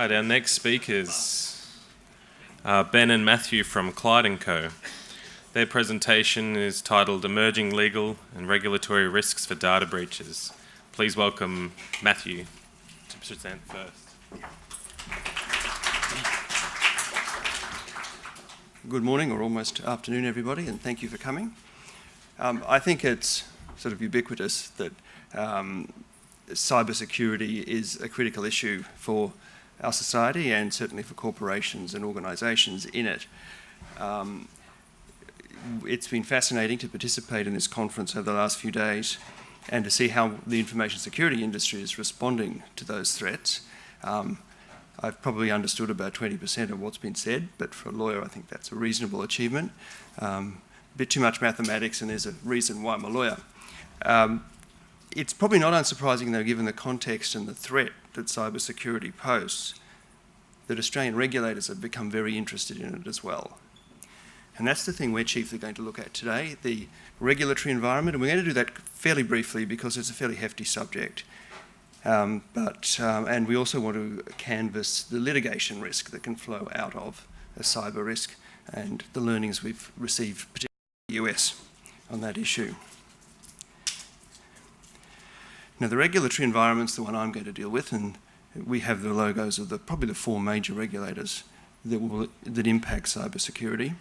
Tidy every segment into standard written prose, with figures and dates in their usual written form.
Right, our next speakers are Ben and Matthew from Clyde & Co. Their presentation is titled Emerging Legal and Regulatory Risks for Data Breaches. Please welcome Matthew to present first. Good morning, or almost afternoon, everybody, and thank you for coming. I think it's sort of ubiquitous that cybersecurity is a critical issue for our society and certainly for corporations and organisations in it. It's been fascinating to participate in this conference over the last few days and to see how the information security industry is responding to those threats. I've probably understood about 20% of what's been said, but for a lawyer I think that's a reasonable achievement. A bit too much mathematics, and there's a reason why I'm a lawyer. It's probably not unsurprising, though, given the context and the threat that cybersecurity poses, that Australian regulators have become very interested in it as well. And that's the thing we're chiefly going to look at today, the regulatory environment, and we're going to do that fairly briefly because it's a fairly hefty subject. And we also want to canvass the litigation risk that can flow out of a cyber risk and the learnings we've received, particularly in the US, on that issue. Now, the regulatory environment's the one I'm going to deal with, and we have the logos of probably the four major regulators that impact cybersecurity.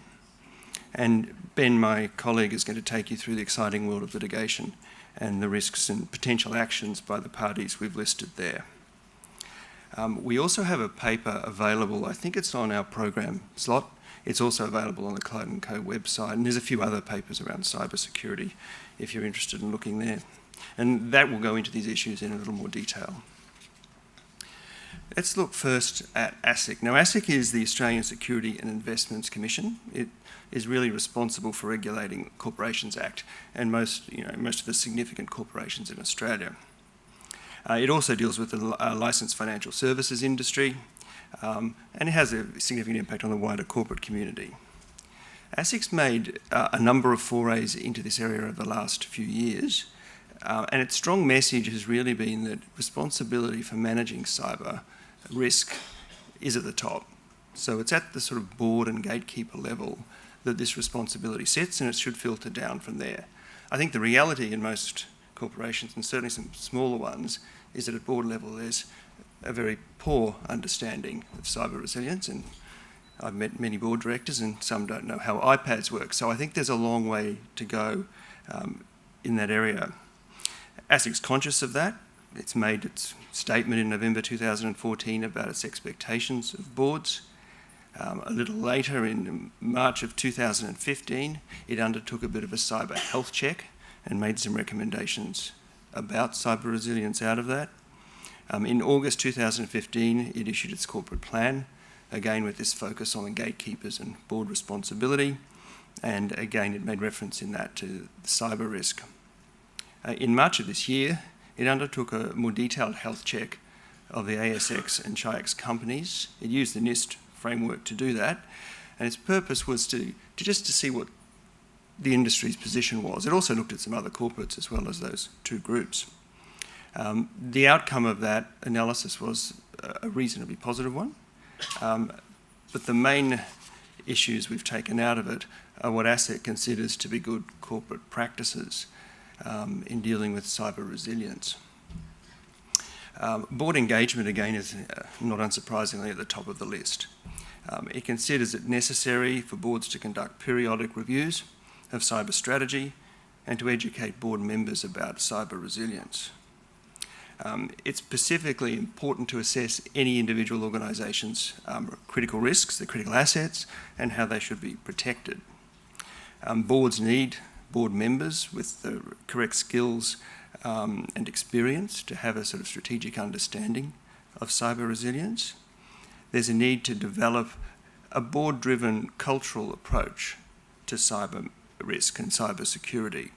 And Ben, my colleague, is going to take you through the exciting world of litigation and the risks and potential actions by the parties we've listed there. We also have a paper available, I think it's on our program slot. It's also available on the Clyde & Co website, and there's a few other papers around cybersecurity if you're interested in looking there. And that will go into these issues in a little more detail. Let's look first at ASIC. Now, ASIC is the Australian Security and Investments Commission. It is really responsible for regulating Corporations Act and most of the significant corporations in Australia. It also deals with the licensed financial services industry, and it has a significant impact on the wider corporate community. ASIC's made a number of forays into this area over the last few years, and its strong message has really been that responsibility for managing cyber risk is at the top. So it's at the sort of board and gatekeeper level that this responsibility sits, and it should filter down from there. I think the reality in most corporations, and certainly some smaller ones, is that at board level there's a very poor understanding of cyber resilience, and I've met many board directors and some don't know how iPads work. So I think there's a long way to go in that area. ASIC's conscious of that. It's made its statement in November 2014 about its expectations of boards. A little later, in March of 2015, it undertook a bit of a cyber health check and made some recommendations about cyber resilience out of that. In August 2015, it issued its corporate plan, again with this focus on the gatekeepers and board responsibility, and again it made reference in that to the cyber risk. In March of this year, it undertook a more detailed health check of the ASX and Chi-X companies. It used the NIST framework to do that, and its purpose was to see what the industry's position was. It also looked at some other corporates as well as those two groups. The outcome of that analysis was a reasonably positive one, but the main issues we've taken out of it are what ASIC considers to be good corporate practices in dealing with cyber resilience. Board engagement, again, is not unsurprisingly at the top of the list. It considers it necessary for boards to conduct periodic reviews of cyber strategy and to educate board members about cyber resilience. It's specifically important to assess any individual organisation's critical risks, their critical assets, and how they should be protected. Boards need board members with the correct skills and experience to have a sort of strategic understanding of cyber resilience. There's a need to develop a board-driven cultural approach to cyber risk and cyber security.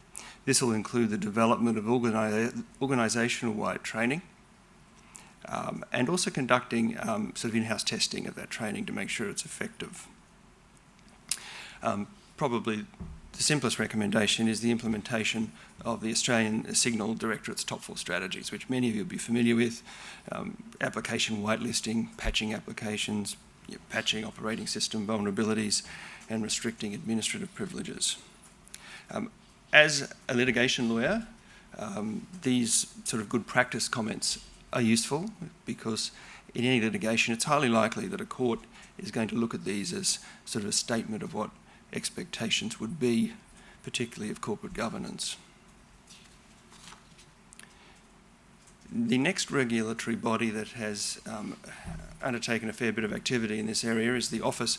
This will include the development of organisational-wide training and also conducting sort of in-house testing of that training to make sure it's effective. Probably the simplest recommendation is the implementation of the Australian Signal Directorate's top 4 strategies, which many of you will be familiar with: application whitelisting, patching applications, patching operating system vulnerabilities, and restricting administrative privileges. As a litigation lawyer, these sort of good practice comments are useful, because in any litigation it's highly likely that a court is going to look at these as sort of a statement of what expectations would be, particularly of corporate governance. The next regulatory body that has undertaken a fair bit of activity in this area is the Office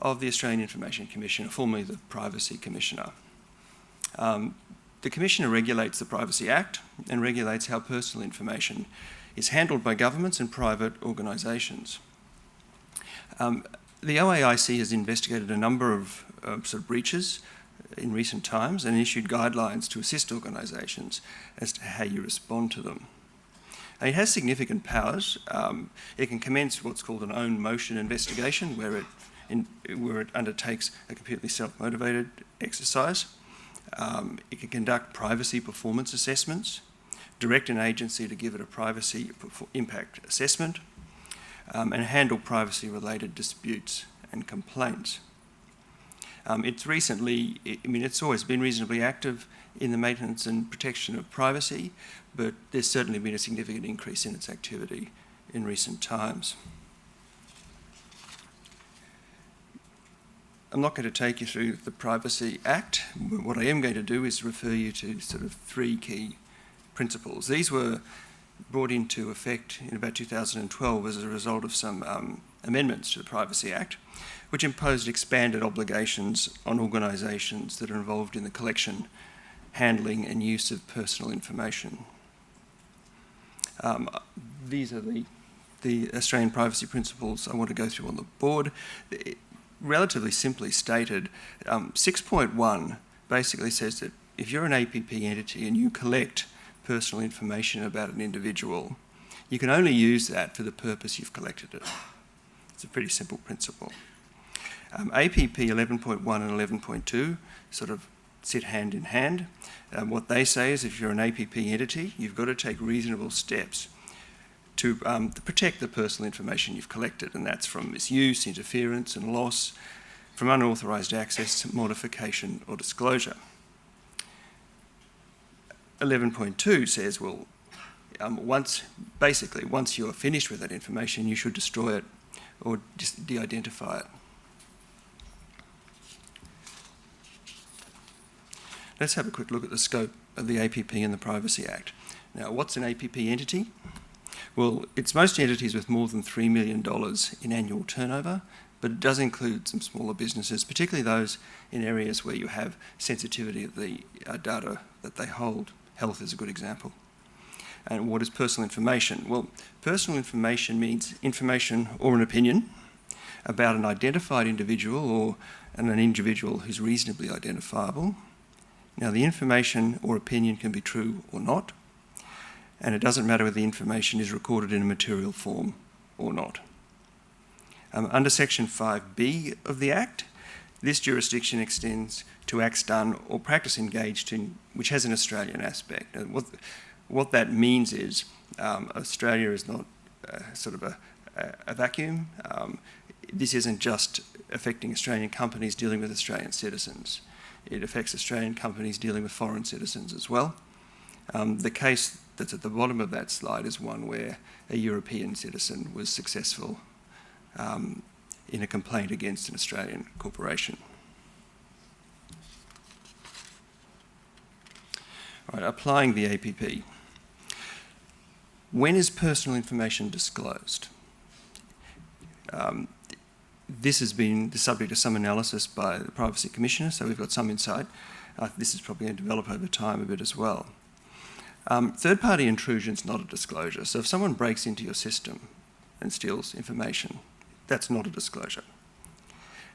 of the Australian Information Commissioner, formerly the Privacy Commissioner. The Commissioner regulates the Privacy Act and regulates how personal information is handled by governments and private organisations. The OAIC has investigated a number of sort of breaches in recent times and issued guidelines to assist organisations as to how you respond to them. It has significant powers. It can commence what's called an own motion investigation, where it undertakes a completely self-motivated exercise. It can conduct privacy performance assessments, direct an agency to give it a privacy impact assessment, and handle privacy-related disputes and complaints. It's always been reasonably active in the maintenance and protection of privacy, but there's certainly been a significant increase in its activity in recent times. I'm not going to take you through the Privacy Act. What I am going to do is refer you to sort of 3 key principles. These were brought into effect in about 2012 as a result of some amendments to the Privacy Act, which imposed expanded obligations on organisations that are involved in the collection, handling and use of personal information. These are the Australian privacy principles I want to go through on the board. Relatively simply stated, 6.1 basically says that if you're an APP entity and you collect personal information about an individual, you can only use that for the purpose you've collected it. It's a pretty simple principle. APP 11.1 and 11.2 sort of sit hand in hand. What they say is if you're an APP entity, you've got to take reasonable steps to protect the personal information you've collected, and that's from misuse, interference and loss, from unauthorised access, modification or disclosure. 11.2 says, well, once you're finished with that information, you should destroy it or de-identify it. Let's have a quick look at the scope of the APP and the Privacy Act. Now, what's an APP entity? Well, it's most entities with more than $3 million in annual turnover, but it does include some smaller businesses, particularly those in areas where you have sensitivity of the data that they hold. Health is a good example. And what is personal information? Well, personal information means information or an opinion about an identified individual or an individual who's reasonably identifiable. Now, the information or opinion can be true or not, and it doesn't matter whether the information is recorded in a material form or not. Under Section 5B of the Act, this jurisdiction extends to acts done or practice engaged in which has an Australian aspect. And what that means is Australia is not sort of a vacuum. This isn't just affecting Australian companies dealing with Australian citizens. It affects Australian companies dealing with foreign citizens as well. The case that's at the bottom of that slide is one where a European citizen was successful in a complaint against an Australian corporation. Right, applying the APP. When is personal information disclosed? This has been the subject of some analysis by the Privacy Commissioner, so we've got some insight. This is probably going to develop over time a bit as well. Third-party intrusion is not a disclosure. So if someone breaks into your system and steals information, that's not a disclosure.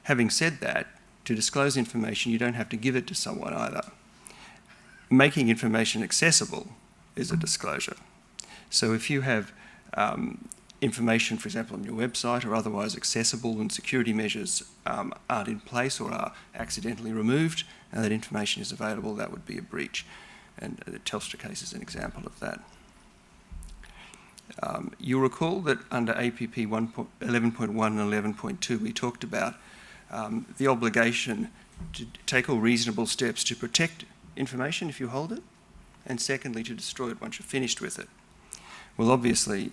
Having said that, to disclose information, you don't have to give it to someone either. Making information accessible is a disclosure. So if you have information, for example, on your website or otherwise accessible and security measures aren't in place or are accidentally removed, and that information is available, that would be a breach. And the Telstra case is an example of that. You'll recall that under APP 11.1 and 11.2 we talked about the obligation to take all reasonable steps to protect information if you hold it, and secondly to destroy it once you're finished with it. Well, obviously,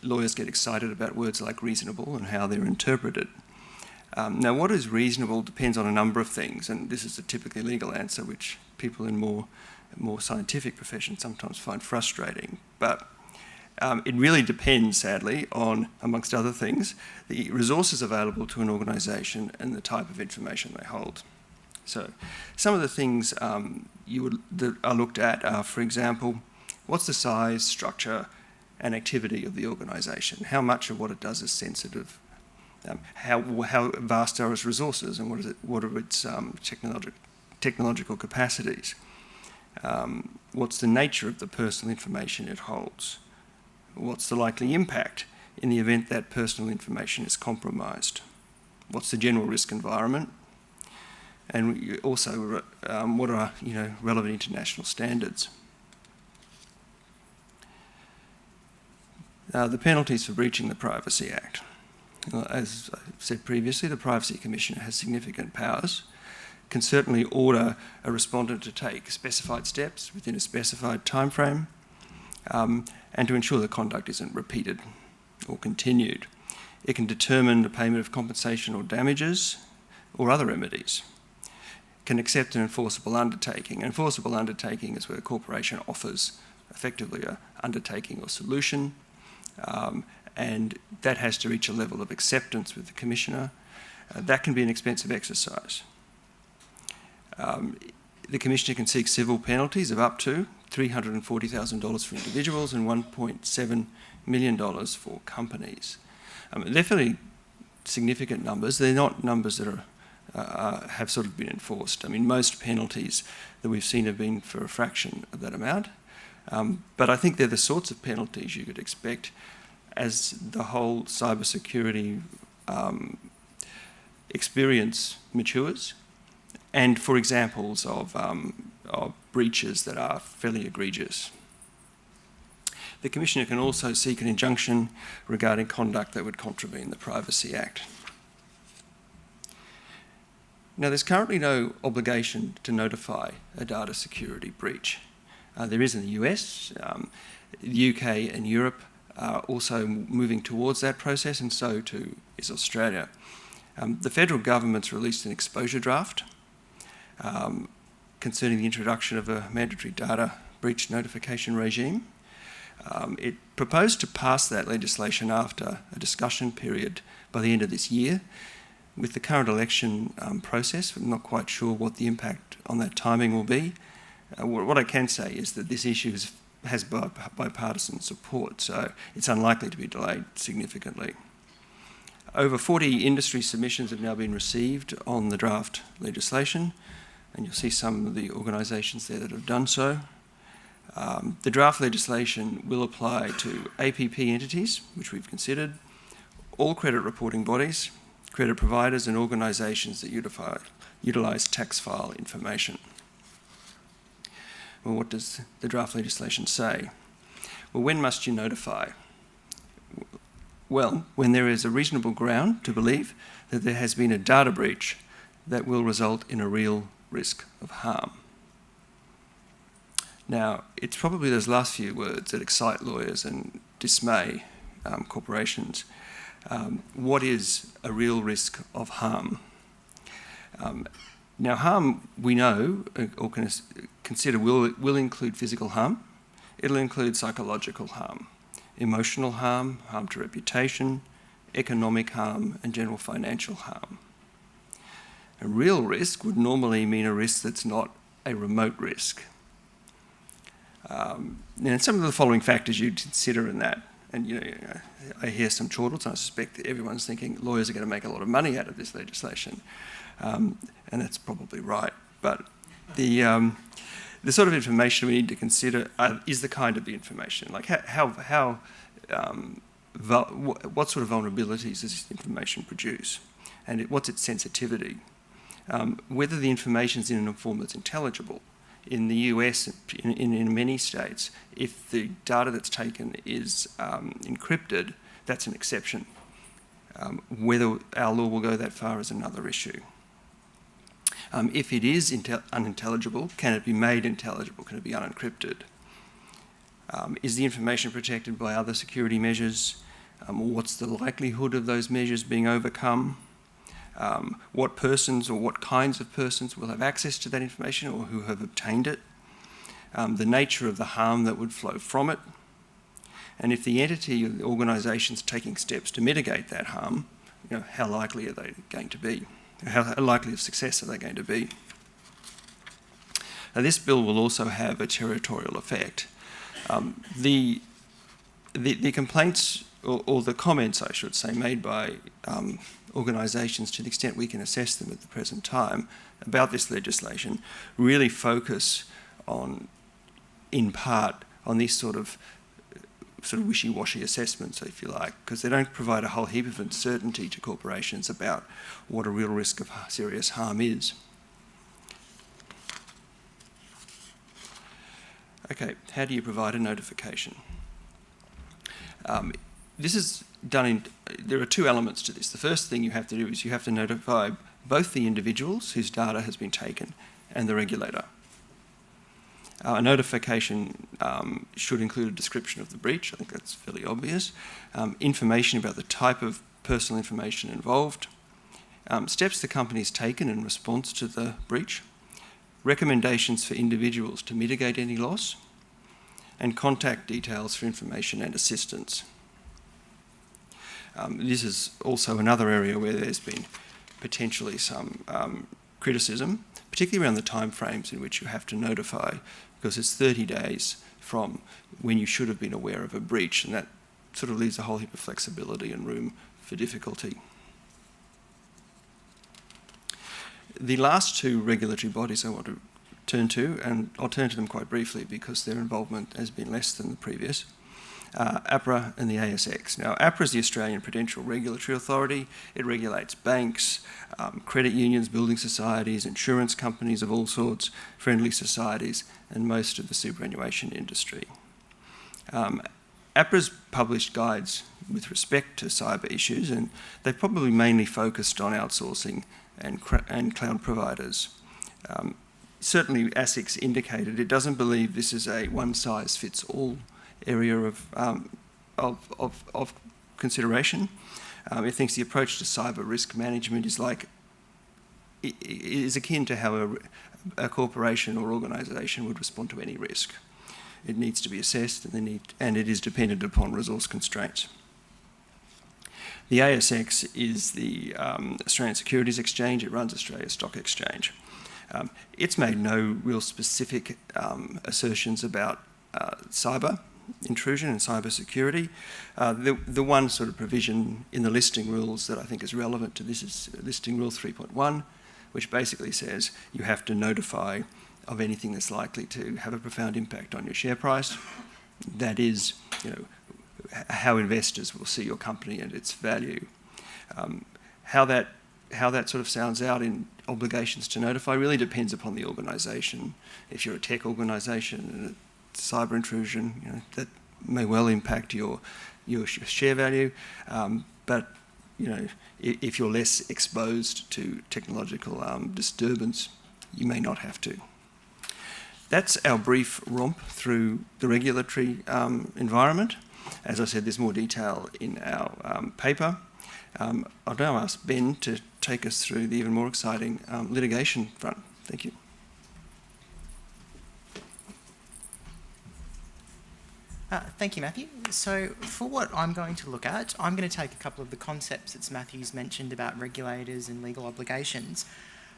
lawyers get excited about words like reasonable and how they're interpreted. Now, what is reasonable depends on a number of things, and this is a typically legal answer which people in more scientific professions sometimes find frustrating. But it really depends, sadly, on, amongst other things, the resources available to an organisation and the type of information they hold. So some of the things that are looked at are, for example, what's the size, structure and activity of the organisation? How much of what it does is sensitive? How vast are its resources, and what are its technological capacities? What's the nature of the personal information it holds? What's the likely impact in the event that personal information is compromised? What's the general risk environment? And also, what are relevant international standards? The penalties for breaching the Privacy Act. As I said previously, the Privacy Commissioner has significant powers, can certainly order a respondent to take specified steps within a specified timeframe, and to ensure the conduct isn't repeated or continued. It can determine the payment of compensation or damages or other remedies. It can accept an enforceable undertaking. An enforceable undertaking is where a corporation offers effectively an undertaking or solution, and that has to reach a level of acceptance with the Commissioner. That can be an expensive exercise. The Commissioner can seek civil penalties of up to $340,000 for individuals and $1.7 million for companies. They're fairly significant numbers. They're not numbers that have sort of been enforced. I mean, most penalties that we've seen have been for a fraction of that amount. But I think they're the sorts of penalties you could expect as the whole cybersecurity experience matures, and for examples of breaches that are fairly egregious. The Commissioner can also seek an injunction regarding conduct that would contravene the Privacy Act. Now, there's currently no obligation to notify a data security breach. There is in the US, the UK and Europe are also moving towards that process, and so too is Australia. The federal government's released an exposure draft concerning the introduction of a mandatory data breach notification regime. It proposed to pass that legislation after a discussion period by the end of this year. With the current election process, we're not quite sure what the impact on that timing will be. What I can say is that this issue has bipartisan support, so it's unlikely to be delayed significantly. Over 40 industry submissions have now been received on the draft legislation, and you'll see some of the organisations there that have done so. The draft legislation will apply to APP entities, which we've considered, all credit reporting bodies, credit providers and organisations that utilise tax file information. Well, what does the draft legislation say? Well, when must you notify? Well, when there is a reasonable ground to believe that there has been a data breach that will result in a real risk of harm. Now, it's probably those last few words that excite lawyers and dismay corporations. What is a real risk of harm? Now, harm, we know, or can consider, will include physical harm. It'll include psychological harm, emotional harm, harm to reputation, economic harm, and general financial harm. A real risk would normally mean a risk that's not a remote risk. And some of the following factors you'd consider in that, and I hear some chortles, and I suspect that everyone's thinking lawyers are going to make a lot of money out of this legislation. And that's probably right. But the sort of information we need to consider is the kind of the information, like how what sort of vulnerabilities does this information produce, and what's its sensitivity? Whether the information is in a form that's intelligible. In the US, in many states, if the data that's taken is encrypted, that's an exception. Whether our law will go that far is another issue. If it is unintelligible, can it be made intelligible? Can it be unencrypted? Is the information protected by other security measures? What's the likelihood of those measures being overcome? What persons or what kinds of persons will have access to that information or who have obtained it? The nature of the harm that would flow from it? And if the entity or the organisation's taking steps to mitigate that harm, how likely are they going to be? How likely of success are they going to be? Now, this bill will also have a territorial effect. The complaints, or the comments, I should say, made by organisations, to the extent we can assess them at the present time, about this legislation, really focus on, in part, on these sort of wishy-washy assessments, if you like, because they don't provide a whole heap of uncertainty to corporations about what a real risk of serious harm is. Okay, how do you provide a notification? This is done there are two elements to this. The first thing you have to do is you have to notify both the individuals whose data has been taken and the regulator. A notification should include a description of the breach. I think that's fairly obvious. Information about the type of personal information involved. Steps the company's taken in response to the breach. Recommendations for individuals to mitigate any loss. And contact details for information and assistance. This is also another area where there's been potentially some criticism, particularly around the timeframes in which you have to notify, because it's 30 days from when you should have been aware of a breach, and that sort of leaves a whole heap of flexibility and room for difficulty. The last two regulatory bodies I want to turn to, and I'll turn to them quite briefly because their involvement has been less than the previous, APRA and the ASX. Now, APRA is the Australian Prudential Regulatory Authority. It regulates banks, credit unions, building societies, insurance companies of all sorts, friendly societies, and most of the superannuation industry. APRA's published guides with respect to cyber issues, and they've probably mainly focused on outsourcing and cloud providers. Certainly, ASIC's indicated it doesn't believe this is a one-size-fits-all area of consideration. It thinks the approach to cyber risk management is akin to how a corporation or organisation would respond to any risk. It needs to be assessed, and it is dependent upon resource constraints. The ASX is the Australian Securities Exchange. It runs Australia's Stock Exchange. It's made no real specific assertions about cyber intrusion and cyber security. The one sort of provision in the listing rules that I think is relevant to this is listing rule 3.1, which basically says you have to notify of anything that's likely to have a profound impact on your share price. That is, how investors will see your company and its value. How that sort of sounds out in obligations to notify really depends upon the organisation. If you're a tech organisation and cyber intrusion, that may well impact your share value. But if you're less exposed to technological disturbance, you may not have to. That's our brief romp through the regulatory environment. As I said, there's more detail in our paper. I'll now ask Ben to take us through the even more exciting litigation front. Thank you. Thank you, Matthew. So for what I'm going to look at, I'm going to take a couple of the concepts that Matthew's mentioned about regulators and legal obligations,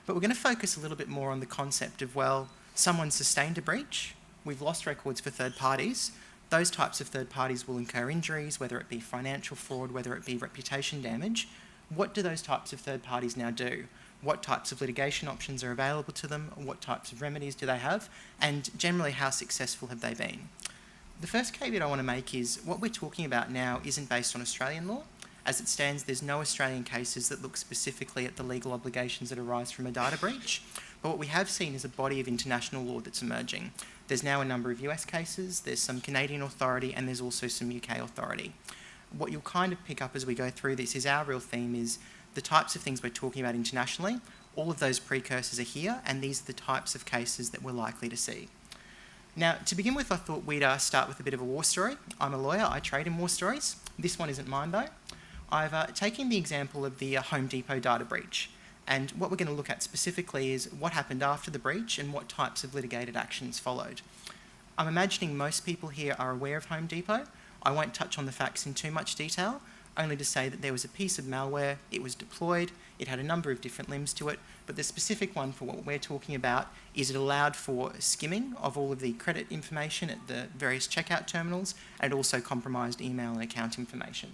but we're going to focus a little bit more on the concept of, well, someone sustained a breach, we've lost records for third parties, those types of third parties will incur injuries, whether it be financial fraud, whether it be reputation damage. What do those types of third parties now do? What types of litigation options are available to them? What types of remedies do they have? And generally, how successful have they been? The first caveat I want to make is what we're talking about now isn't based on Australian law. As it stands, there's no Australian cases that look specifically at the legal obligations that arise from a data breach. But what we have seen is a body of international law that's emerging. There's now a number of US cases, there's some Canadian authority, and there's also some UK authority. What you'll kind of pick up as we go through this is our real theme is the types of things we're talking about internationally. All of those precursors are here, and these are the types of cases that we're likely to see. Now, to begin with, I thought we'd start with a bit of a war story. I'm a lawyer, I trade in war stories. This one isn't mine though. I've taken the example of the Home Depot data breach, and what we're going to look at specifically is what happened after the breach and what types of litigated actions followed. I'm imagining most people here are aware of Home Depot. I won't touch on the facts in too much detail, only to say that there was a piece of malware, it was deployed, it had a number of different limbs to it, but the specific one for what we're talking about is it allowed for skimming of all of the credit information at the various checkout terminals, and it also compromised email and account information.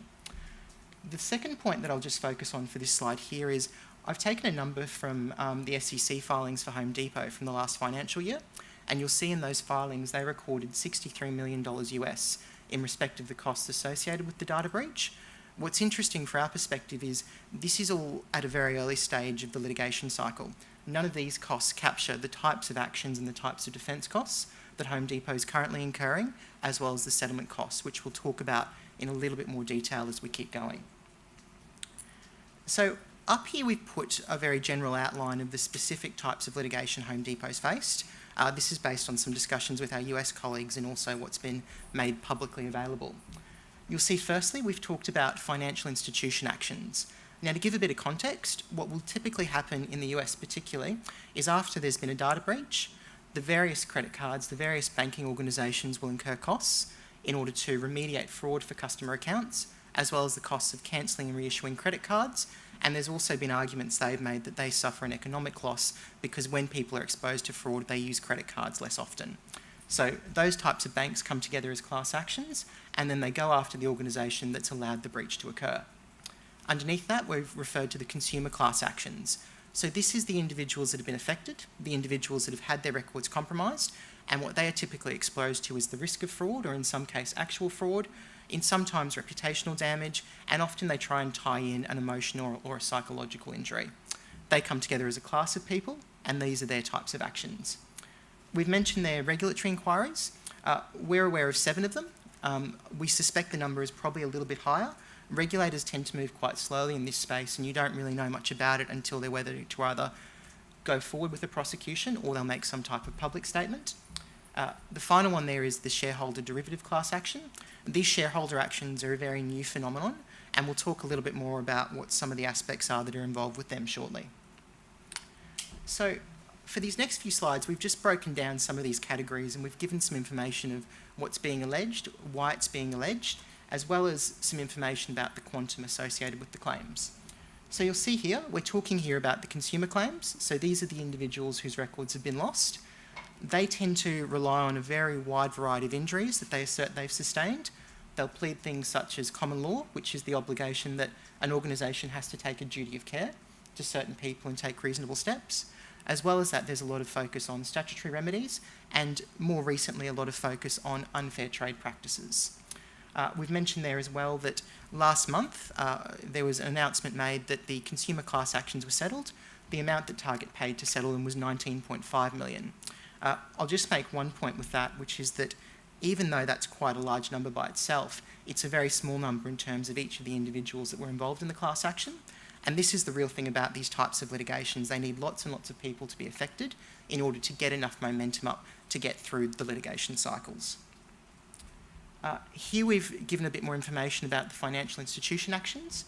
The second point that I'll just focus on for this slide here is I've taken a number from the SEC filings for Home Depot from the last financial year, and you'll see in those filings they recorded $63 million US in respect of the costs associated with the data breach. What's interesting for our perspective is this is all at a very early stage of the litigation cycle. None of these costs capture the types of actions and the types of defence costs that Home Depot is currently incurring, as well as the settlement costs, which we'll talk about in a little bit more detail as we keep going. So up here we've put a very general outline of the specific types of litigation Home Depot's faced. This is based on some discussions with our US colleagues and also what's been made publicly available. You'll see firstly we've talked about financial institution actions. Now to give a bit of context, what will typically happen in the US particularly is after there's been a data breach, the various credit cards, the various banking organisations will incur costs in order to remediate fraud for customer accounts, as well as the costs of cancelling and reissuing credit cards. And there's also been arguments they've made that they suffer an economic loss because when people are exposed to fraud, they use credit cards less often. So those types of banks come together as class actions, and then they go after the organisation that's allowed the breach to occur. Underneath that, we've referred to the consumer class actions. So this is the individuals that have been affected, the individuals that have had their records compromised, and what they are typically exposed to is the risk of fraud, or in some case actual fraud, in sometimes reputational damage, and often they try and tie in an emotional or a psychological injury. They come together as a class of people, and these are their types of actions. We've mentioned their regulatory inquiries. We're aware of 7 of them. We suspect the number is probably a little bit higher. Regulators tend to move quite slowly in this space, and you don't really know much about it until they're ready to either go forward with the prosecution or they'll make some type of public statement. The final one there is the shareholder derivative class action. These shareholder actions are a very new phenomenon, and we'll talk a little bit more about what some of the aspects are that are involved with them shortly. So for these next few slides, we've just broken down some of these categories, and we've given some information of what's being alleged, why it's being alleged, as well as some information about the quantum associated with the claims. So you'll see here, we're talking here about the consumer claims. So these are the individuals whose records have been lost. They tend to rely on a very wide variety of injuries that they assert they've sustained. They'll plead things such as common law, which is the obligation that an organisation has to take a duty of care to certain people and take reasonable steps. As well as that, there's a lot of focus on statutory remedies, and more recently a lot of focus on unfair trade practices. We've mentioned there as well that last month there was an announcement made that the consumer class actions were settled. The amount that Target paid to settle them was $19.5 million. I'll just make one point with that, which is that even though that's quite a large number by itself, it's a very small number in terms of each of the individuals that were involved in the class action. And this is the real thing about these types of litigations. They need lots and lots of people to be affected in order to get enough momentum up to get through the litigation cycles. Here we've given a bit more information about the financial institution actions.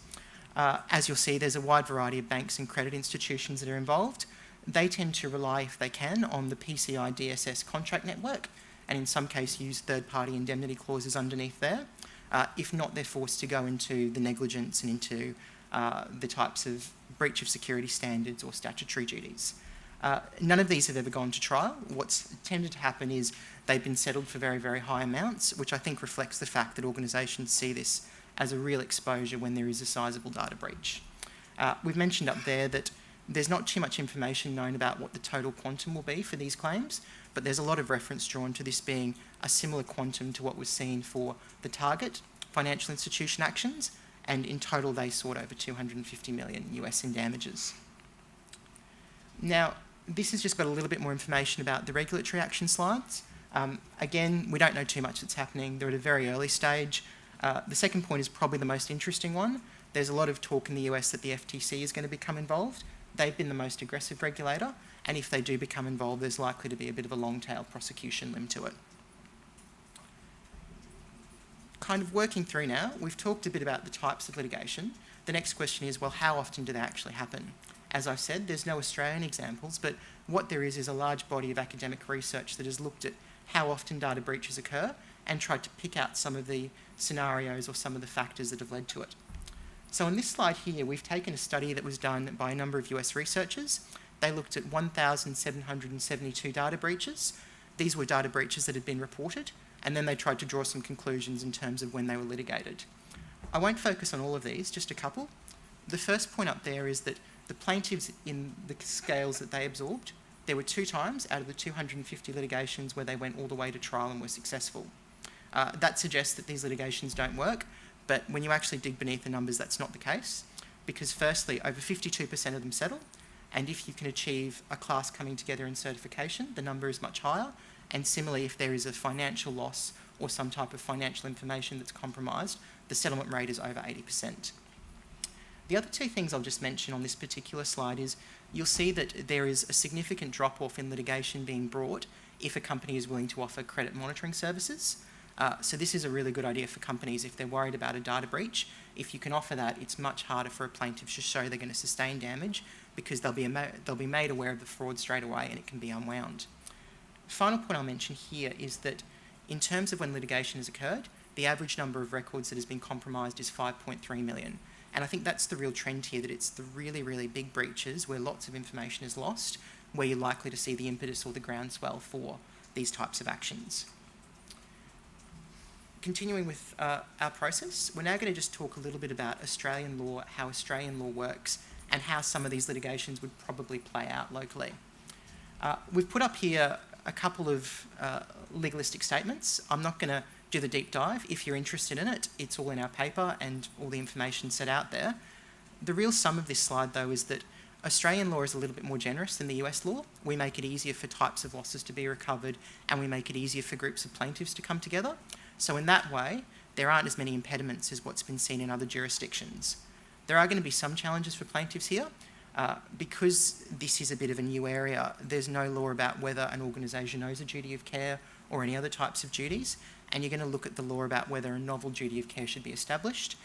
As you'll see, there's a wide variety of banks and credit institutions that are involved. They tend to rely, if they can, on the PCI DSS contract network, and in some cases use third-party indemnity clauses underneath there. If not, they're forced to go into the negligence and into the types of breach of security standards or statutory duties. None of these have ever gone to trial. What's tended to happen is they've been settled for very, very high amounts, which I think reflects the fact that organisations see this as a real exposure when there is a sizable data breach. We've mentioned up there that there's not too much information known about what the total quantum will be for these claims, but there's a lot of reference drawn to this being a similar quantum to what was seen for the target financial institution actions, and in total they sought over 250 million US in damages. Now, this has just got a little bit more information about the regulatory action slides. Again, we don't know too much that's happening. They're at a very early stage. The second point is probably the most interesting one. There's a lot of talk in the US that the FTC is going to become involved. They've been the most aggressive regulator, and if they do become involved, there's likely to be a bit of a long-tail prosecution limb to it. Kind of working through now, we've talked a bit about the types of litigation. The next question is, well, how often do they actually happen? As I've said, there's no Australian examples, but what there is a large body of academic research that has looked at how often data breaches occur and tried to pick out some of the scenarios or some of the factors that have led to it. So on this slide here, we've taken a study that was done by a number of US researchers. They looked at 1,772 data breaches. These were data breaches that had been reported, and then they tried to draw some conclusions in terms of when they were litigated. I won't focus on all of these, just a couple. The first point up there is that the plaintiffs in the scales that they absorbed, there were 2 times out of the 250 litigations where they went all the way to trial and were successful. That suggests that these litigations don't work, but when you actually dig beneath the numbers, that's not the case, because firstly, over 52% of them settle, and if you can achieve a class coming together in certification, the number is much higher, and similarly, if there is a financial loss or some type of financial information that's compromised, the settlement rate is over 80%. The other 2 things I'll just mention on this particular slide is you'll see that there is a significant drop-off in litigation being brought if a company is willing to offer credit monitoring services. So this is a really good idea for companies if they're worried about a data breach. If you can offer that, it's much harder for a plaintiff to show they're going to sustain damage because they'll be made aware of the fraud straight away and it can be unwound. Final point I'll mention here is that in terms of when litigation has occurred, the average number of records that has been compromised is 5.3 million. And I think that's the real trend here, that it's the really, really big breaches where lots of information is lost, where you're likely to see the impetus or the groundswell for these types of actions. Continuing with our process, we're now going to just talk a little bit about Australian law, how Australian law works, and how some of these litigations would probably play out locally. We've put up here a couple of legalistic statements. I'm not going to do the deep dive. If you're interested in it, it's all in our paper and all the information set out there. The real sum of this slide, though, is that Australian law is a little bit more generous than the US law. We make it easier for types of losses to be recovered, and we make it easier for groups of plaintiffs to come together. So in that way, there aren't as many impediments as what's been seen in other jurisdictions. There are going to be some challenges for plaintiffs here. Because this is a bit of a new area, there's no law about whether an organisation owes a duty of care or any other types of duties, and you're going to look at the law about whether a novel duty of care should be established.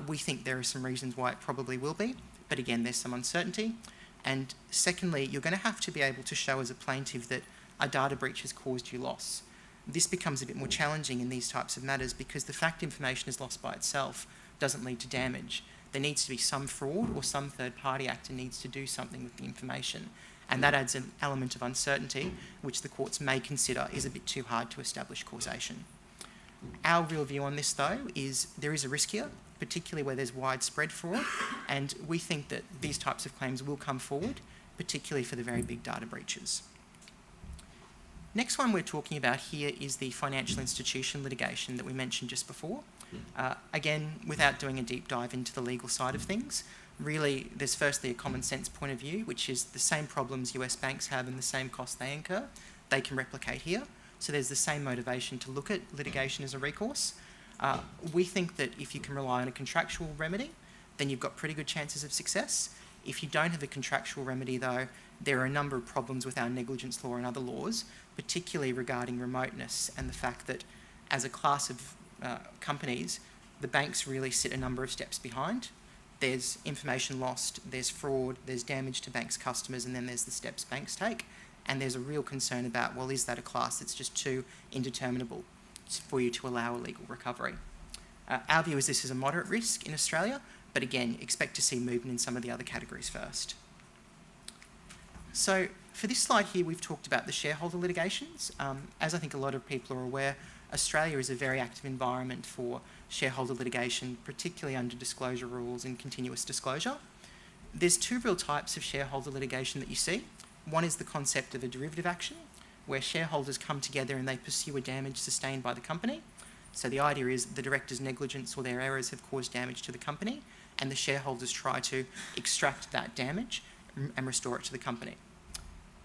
We think there are some reasons why it probably will be, but again, there's some uncertainty. And secondly, you're going to have to be able to show as a plaintiff that a data breach has caused you loss. This becomes a bit more challenging in these types of matters because the fact information is lost by itself doesn't lead to damage. There needs to be some fraud or some third-party actor needs to do something with the information. And that adds an element of uncertainty, which the courts may consider is a bit too hard to establish causation. Our real view on this, though, is there is a risk here, particularly where there's widespread fraud, and we think that these types of claims will come forward, particularly for the very big data breaches. Next one we're talking about here is the financial institution litigation that we mentioned just before. Again, without doing a deep dive into the legal side of things, really there's firstly a common sense point of view, which is the same problems US banks have and the same costs they incur, they can replicate here. So there's the same motivation to look at litigation as a recourse. We think that if you can rely on a contractual remedy, then you've got pretty good chances of success. If you don't have a contractual remedy, though, there are a number of problems with our negligence law and other laws, particularly regarding remoteness and the fact that as a class of companies, the banks really sit a number of steps behind. There's information lost, there's fraud, there's damage to banks' customers, and then there's the steps banks take. And there's a real concern about, well, is that a class that's just too indeterminable for you to allow a legal recovery? Our view is this is a moderate risk in Australia, but again, expect to see movement in some of the other categories first. So for this slide here, we've talked about the shareholder litigations. As I think a lot of people are aware, Australia is a very active environment for shareholder litigation, particularly under disclosure rules and continuous disclosure. There's 2 real types of shareholder litigation that you see. One is the concept of a derivative action, where shareholders come together and they pursue a damage sustained by the company. So the idea is the director's negligence or their errors have caused damage to the company, and the shareholders try to extract that damage and restore it to the company.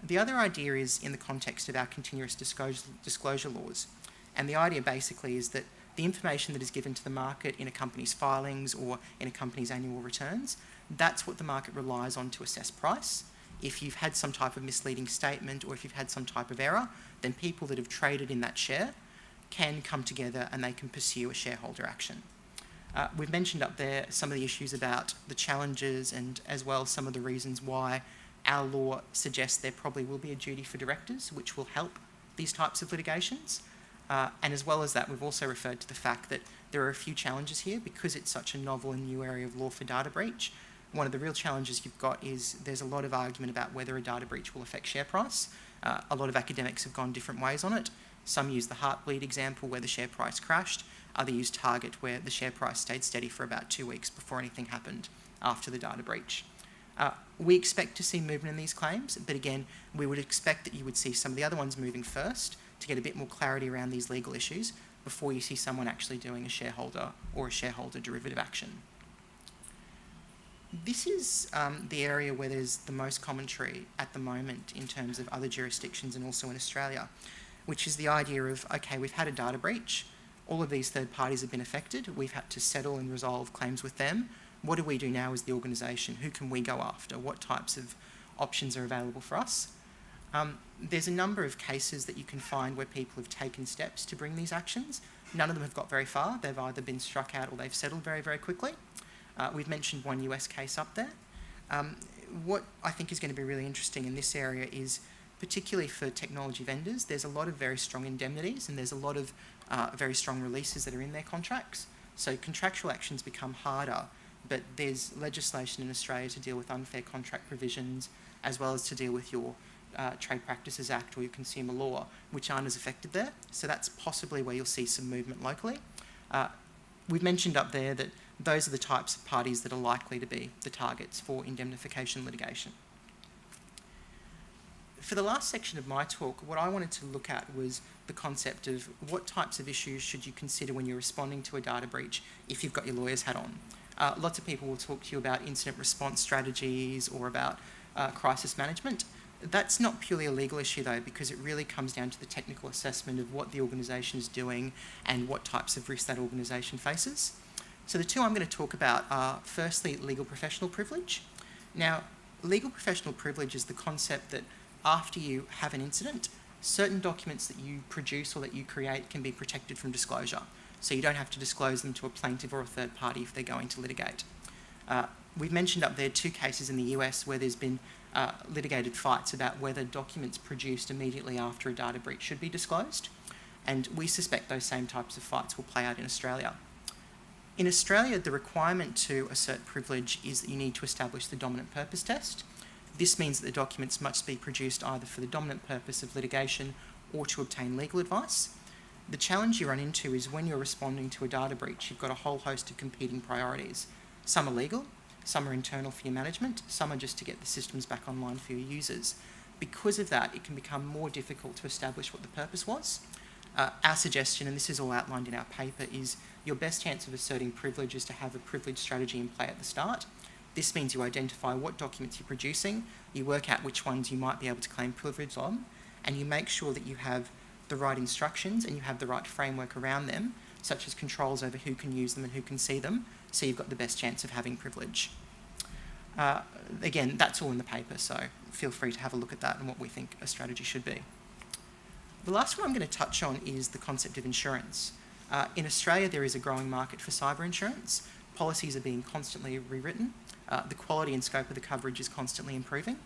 The other idea is in the context of our continuous disclosure laws. And the idea basically is that the information that is given to the market in a company's filings or in a company's annual returns, that's what the market relies on to assess price. If you've had some type of misleading statement or if you've had some type of error, then people that have traded in that share can come together and they can pursue a shareholder action. We've mentioned up there some of the issues about the challenges and as well some of the reasons why our law suggests there probably will be a duty for directors, which will help these types of litigations. And as well as that, we've also referred to the fact that there are a few challenges here because it's such a novel and new area of law for data breach. One of the real challenges you've got is there's a lot of argument about whether a data breach will affect share price. A lot of academics have gone different ways on it. Some use the Heartbleed example where the share price crashed. Others use Target where the share price stayed steady for about 2 weeks before anything happened after the data breach. We expect to see movement in these claims, but again, we would expect that you would see some of the other ones moving first to get a bit more clarity around these legal issues before you see someone actually doing a shareholder or a shareholder derivative action. This is the area where there's the most commentary at the moment in terms of other jurisdictions and also in Australia, which is the idea of, okay, we've had a data breach, all of these third parties have been affected, we've had to settle and resolve claims with them. What do we do now as the organisation? Who can we go after? What types of options are available for us? There's a number of cases that you can find where people have taken steps to bring these actions. None of them have got very far. They've either been struck out or they've settled very, very quickly. We've mentioned one US case up there. What I think is going to be really interesting in this area is, particularly for technology vendors, there's a lot of very strong indemnities and there's a lot of very strong releases that are in their contracts. So contractual actions become harder, but there's legislation in Australia to deal with unfair contract provisions as well as to deal with your Trade Practices Act or your consumer law, which aren't as affected there. So that's possibly where you'll see some movement locally. We've mentioned up there that those are the types of parties that are likely to be the targets for indemnification litigation. For the last section of my talk, what I wanted to look at was the concept of what types of issues should you consider when you're responding to a data breach if you've got your lawyer's hat on. Lots of people will talk to you about incident response strategies or about crisis management. That's not purely a legal issue though, because it really comes down to the technical assessment of what the organisation is doing and what types of risks that organisation faces. So the two I'm going to talk about are firstly legal professional privilege. Now, legal professional privilege is the concept that after you have an incident, certain documents that you produce or that you create can be protected from disclosure. So you don't have to disclose them to a plaintiff or a third party if they're going to litigate. We've mentioned up there 2 cases in the US where there's been litigated fights about whether documents produced immediately after a data breach should be disclosed. And we suspect those same types of fights will play out in Australia. In Australia, the requirement to assert privilege is that you need to establish the dominant purpose test. This means that the documents must be produced either for the dominant purpose of litigation or to obtain legal advice. The challenge you run into is when you're responding to a data breach, you've got a whole host of competing priorities. Some are legal, some are internal for your management, some are just to get the systems back online for your users. Because of that, it can become more difficult to establish what the purpose was. Our suggestion, and this is all outlined in our paper, is your best chance of asserting privilege is to have a privilege strategy in play at the start. This means you identify what documents you're producing, you work out which ones you might be able to claim privilege on, and you make sure that you have the right instructions and you have the right framework around them, such as controls over who can use them and who can see them, so you've got the best chance of having privilege. Again, that's all in the paper, so feel free to have a look at that and what we think a strategy should be. The last one I'm going to touch on is the concept of insurance. In Australia, there is a growing market for cyber insurance. Policies are being constantly rewritten. The quality and scope of the coverage is constantly improving.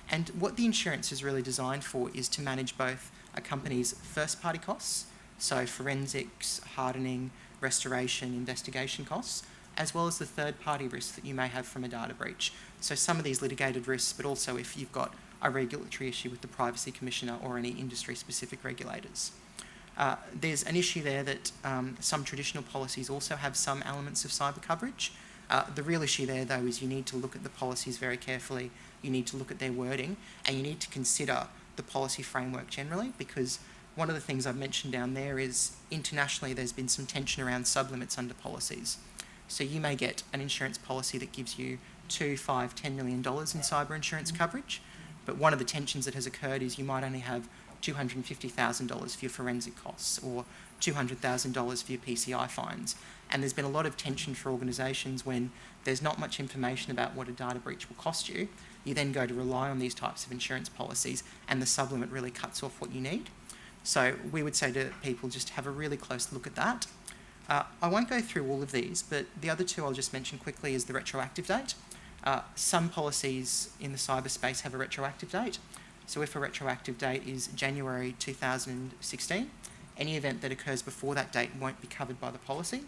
And what the insurance is really designed for is to manage both a company's first-party costs, so forensics, hardening, restoration, investigation costs, as well as the third-party risks that you may have from a data breach. So some of these litigated risks, but also if you've got a regulatory issue with the Privacy Commissioner or any industry-specific regulators. There's an issue there that some traditional policies also have some elements of cyber coverage. The real issue there, though, is you need to look at the policies very carefully, you need to look at their wording, and you need to consider the policy framework generally, because one of the things I've mentioned down there is internationally there's been some tension around sublimits under policies. So you may get an insurance policy that gives you $2, $5, $10 million in cyber insurance coverage, but one of the tensions that has occurred is you might only have $250,000 for your forensic costs or $200,000 for your PCI fines. And there's been a lot of tension for organisations when there's not much information about what a data breach will cost you. You then go to rely on these types of insurance policies and the sublimit really cuts off what you need. So we would say to people just have a really close look at that. I won't go through all of these, but the other two I'll just mention quickly is the retroactive date. Some policies in the cyberspace have a retroactive date. So if a retroactive date is January 2016, any event that occurs before that date won't be covered by the policy.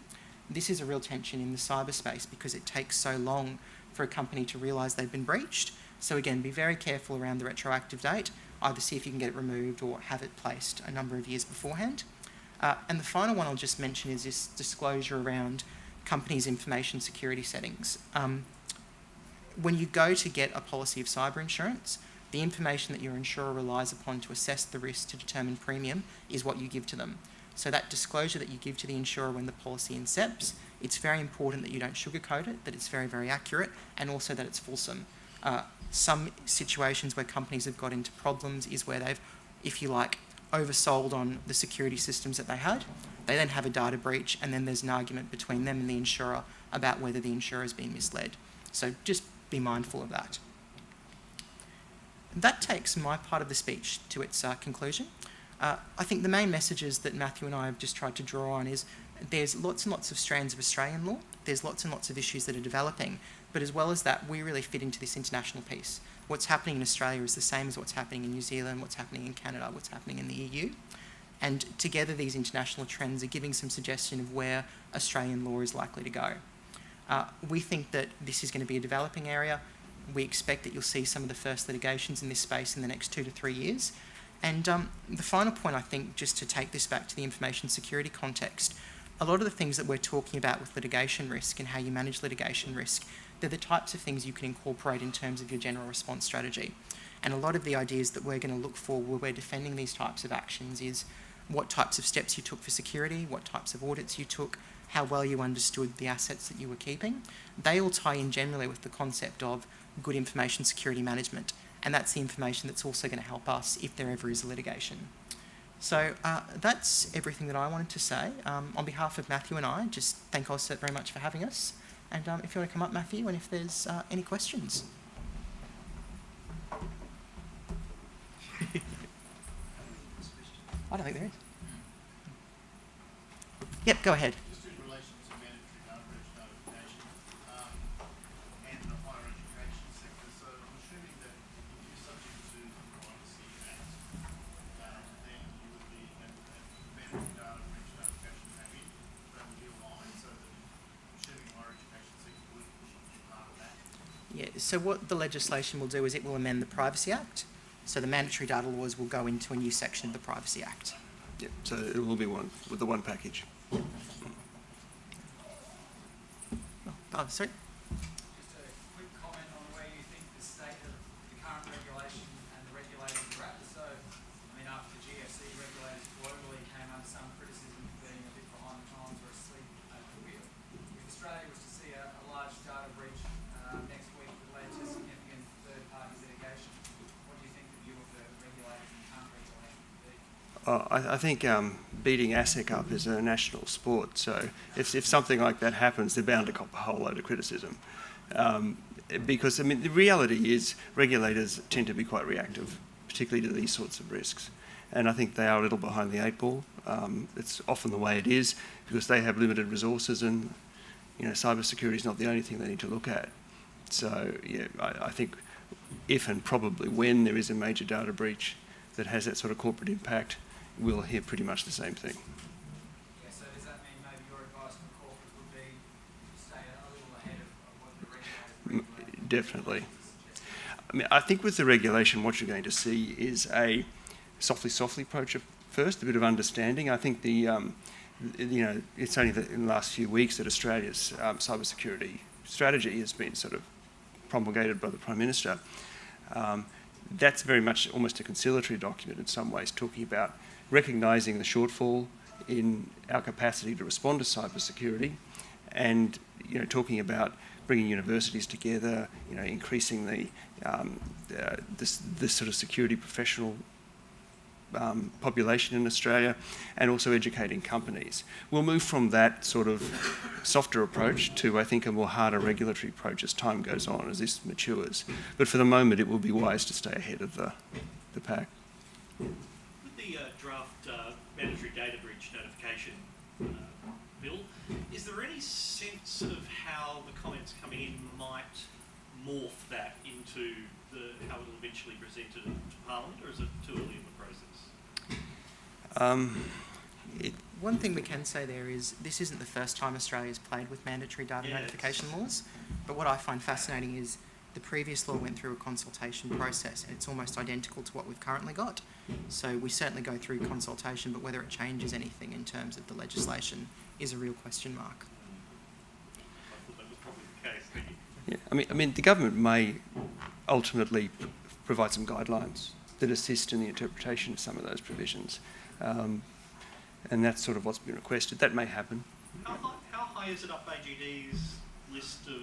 This is a real tension in the cyberspace because it takes so long for a company to realise they've been breached. So again, be very careful around the retroactive date. Either see if you can get it removed or have it placed a number of years beforehand. And the final one I'll just mention is this disclosure around companies' information security settings. When you go to get a policy of cyber insurance, the information that your insurer relies upon to assess the risk to determine premium is what you give to them. So that disclosure that you give to the insurer when the policy incepts, it's very important that you don't sugarcoat it, that it's very, very accurate, and also that it's fulsome. Some situations where companies have got into problems is where they've, if you like, oversold on the security systems that they had. They then have a data breach, and then there's an argument between them and the insurer about whether the insurer has been misled. So just be mindful of that. That takes my part of the speech to its conclusion. I think the main messages that Matthew and I have just tried to draw on is there's lots and lots of strands of Australian law, there's lots and lots of issues that are developing, but as well as that, we really fit into this international piece. What's happening in Australia is the same as what's happening in New Zealand, what's happening in Canada, what's happening in the EU. And together these international trends are giving some suggestion of where Australian law is likely to go. We think that this is going to be a developing area. We expect that you'll see some of the first litigations in this space in the next 2 to 3 years. And the final point, I think, just to take this back to the information security context, a lot of the things that we're talking about with litigation risk and how you manage litigation risk, they're the types of things you can incorporate in terms of your general response strategy. And a lot of the ideas that we're going to look for where we're defending these types of actions is what types of steps you took for security, what types of audits you took, how well you understood the assets that you were keeping. They all tie in generally with the concept of good information security management. And that's the information that's also going to help us if there ever is a litigation. So that's everything that I wanted to say. On behalf of Matthew and I, just thank AusCERT very much for having us. And if you want to come up, Matthew, and if there's any questions. I don't think there is. Yep, go ahead. Just in relation to mandatory data breach notification and the higher education sector, so I'm assuming that if you're subject to the Privacy Act, then you would be a mandatory data breach notification package that would be aligned, so that I'm assuming higher education sector would be part of that. Yeah, so what the legislation will do is it will amend the Privacy Act. So the mandatory data laws will go into a new section of the Privacy Act. Yeah, so it will be one with the one package. Oh, sorry. Just a quick comment on where you think the state of the current regulation and the regulators are at. So, I mean, after GFC, regulators globally came under some criticism for being a bit behind the times or asleep at the wheel. If Australia was to see a large data breach next week that led to significant third-party litigation, what do you think the view of the regulators and current regulation would be? I think beating ASIC up is a national sport, so if something like that happens, they're bound to cop a whole load of criticism. Because, I mean, the reality is regulators tend to be quite reactive, particularly to these sorts of risks. And I think they are a little behind the 8 ball. It's often the way it is because they have limited resources and, you know, cybersecurity is not the only thing they need to look at. So, yeah, I think if and probably when there is a major data breach that has that sort of corporate impact, we'll hear pretty much the same thing. Yeah, so does that mean maybe your advice for corporate would be to stay a little ahead of what the regulators Definitely. I mean, I think with the regulation, what you're going to see is a softly approach at first, a bit of understanding. I think the, you know, it's only in the last few weeks that Australia's cybersecurity strategy has been sort of promulgated by the Prime Minister. that's very much almost a conciliatory document in some ways, talking about recognising the shortfall in our capacity to respond to cybersecurity, and talking about bringing universities together, increasing the this sort of security professional population in Australia, and also educating companies. We'll move from that sort of softer approach to, I think, a more harder regulatory approach as time goes on, as this matures. But for the moment, it will be wise to stay ahead of the pack. With the draft mandatory data breach notification bill, is there any sense of how the comments coming in might morph that into how it will eventually be presented to Parliament, or is it too early in the process? One thing we can say there is this isn't the first time Australia's played with mandatory data notification laws, but what I find fascinating is the previous law went through a consultation process, and it's almost identical to what we've currently got. So we certainly go through consultation, but whether it changes anything in terms of the legislation is a real question mark. I thought that was probably the case. Thank you. Yeah, I mean, the government may ultimately provide some guidelines that assist in the interpretation of some of those provisions, and that's sort of what's been requested. That may happen. How high is it up AGD's list of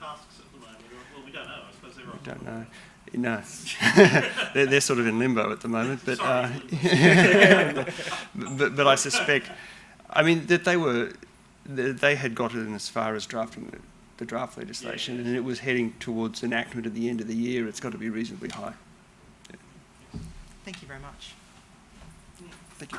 tasks at the moment? Well, we don't know. I suppose they're on. Don't know. No, they're sort of in limbo at the moment. But but I suspect, I mean, that they had gotten as far as drafting the draft legislation, and it was heading towards enactment at the end of the year. It's got to be reasonably high. Yeah. Thank you very much. Thank you.